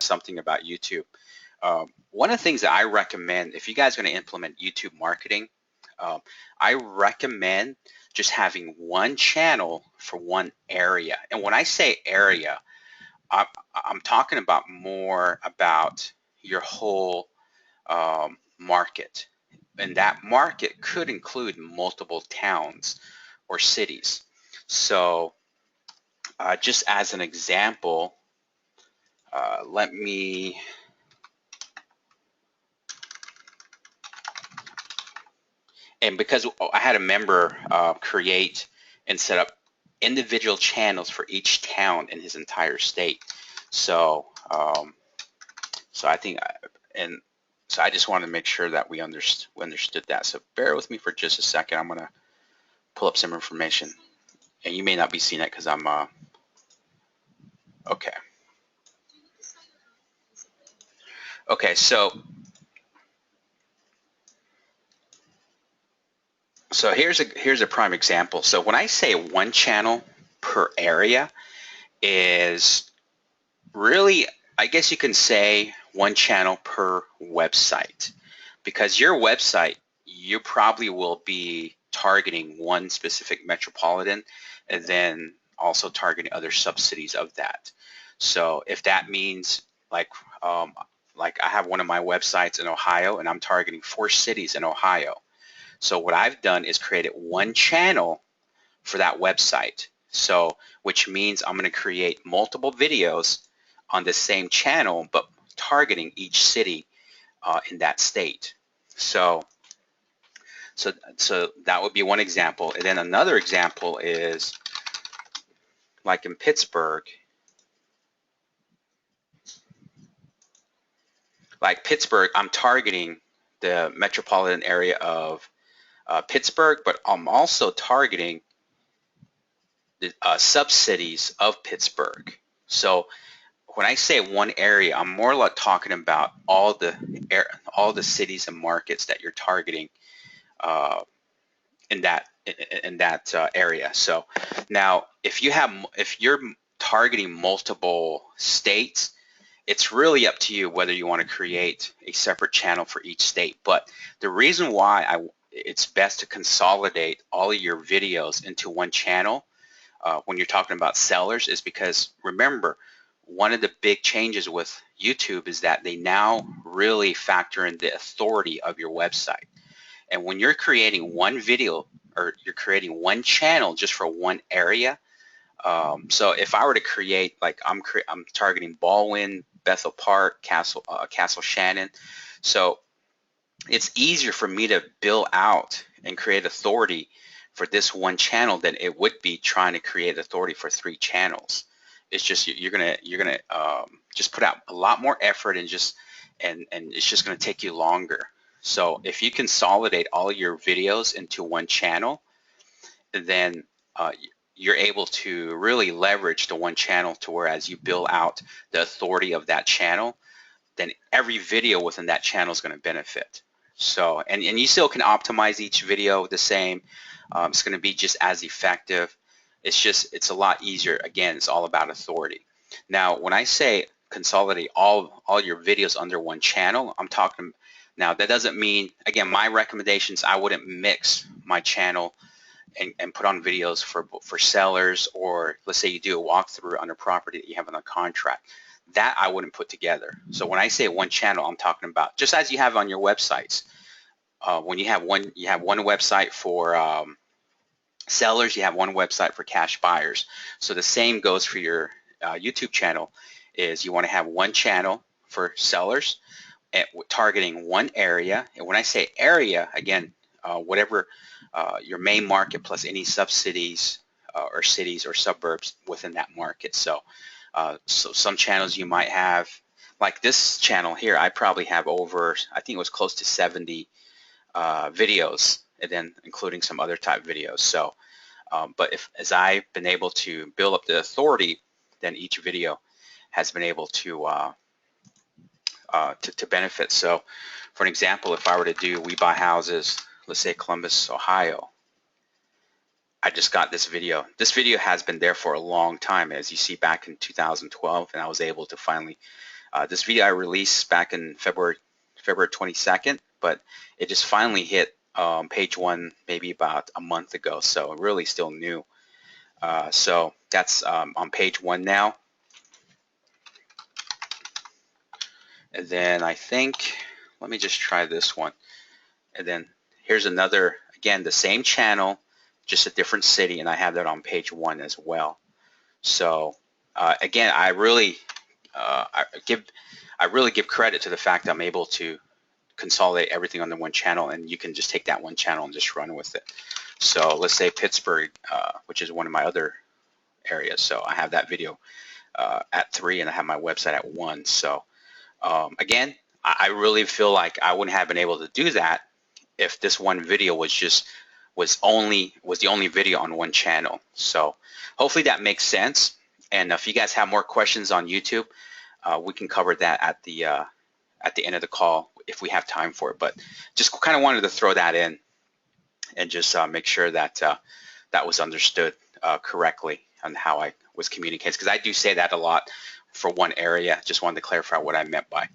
something about YouTube. One of the things that I recommend, if you guys are going to implement YouTube marketing, I recommend just having one channel for one area. And when I say area, I'm talking about more about your whole market. And that market could include multiple towns or cities. So just as an example, let me and because I had a member create and set up individual channels for each town in his entire state. So so I think so I just wanted to make sure that we understood that. So bear with me for just a second. I'm gonna pull up some information, and you may not be seeing it because I'm okay. Okay, so here's a prime example. So when I say one channel per area is really, I guess you can say one channel per website, because your website, you probably will be targeting one specific metropolitan and then also targeting other subcities of that. So if that means like I have one of my websites in Ohio and I'm targeting 4 cities in Ohio. So what I've done is created one channel for that website. So which means I'm going to create multiple videos on the same channel, but targeting each city in that state. So that would be one example. And then another example is like in Pittsburgh. Like Pittsburgh, I'm targeting the metropolitan area of Pittsburgh, but I'm also targeting the sub-cities of Pittsburgh. So when I say one area, I'm more like talking about all the cities and markets that you're targeting in that area. So now, if you're targeting multiple states, it's really up to you whether you want to create a separate channel for each state. But the reason why it's best to consolidate all of your videos into one channel when you're talking about sellers is because, remember, one of the big changes with YouTube is that they now really factor in the authority of your website. And when you're creating one video or you're creating one channel just for one area, so if I were to create, like I'm targeting Baldwin, Bethel Park, Castle Shannon, so it's easier for me to build out and create authority for this one channel than it would be trying to create authority for 3 channels. It's just you're gonna just put out a lot more effort and it's just gonna take you longer. So if you consolidate all your videos into one channel, then you're able to really leverage the one channel to where as you build out the authority of that channel, then every video within that channel is going to benefit. So and you still can optimize each video the same. It's going to be just as effective. It's a lot easier. Again, it's all about authority. Now, when I say consolidate all your videos under one channel, I'm talking now. That doesn't mean, again, my recommendations, I wouldn't mix my channel and put on videos for sellers, or let's say you do a walkthrough on a property that you have on a contract. That I wouldn't put together. So when I say one channel, I'm talking about just as you have on your websites. When you have one website for sellers, you have one website for cash buyers. So the same goes for your YouTube channel. Is you want to have one channel for sellers targeting one area. And when I say area, again, whatever your main market plus any sub-cities or cities or suburbs within that market. So some channels you might have, like this channel here, I probably have over, I think it was close to 70 videos, and then including some other type videos. So, but as I've been able to build up the authority, then each video has been able to benefit. So, for an example, if I were to do We Buy Houses, let's say Columbus, Ohio, I just got this video. This video has been there for a long time, as you see back in 2012, and I was able to finally This video I released back in February 22nd, but it just finally hit page 1 maybe about a month ago, so really still new. So that's on page 1 now. And then I think, let me just try this one. And then here's another, again, the same channel, just a different city, and I have that on page 1 as well. So again, I really give credit to the fact that I'm able to consolidate everything under one channel, and you can just take that one channel and just run with it. So let's say Pittsburgh, which is one of my other areas. So I have that video at 3, and I have my website at 1. So again, I really feel like I wouldn't have been able to do that if this one video was the only video on one channel. So hopefully that makes sense. And if you guys have more questions on YouTube, we can cover that at the end of the call if we have time for it. But just kind of wanted to throw that in and just make sure that that was understood correctly on how I was communicating, because I do say that a lot for one area. Just wanted to clarify what I meant by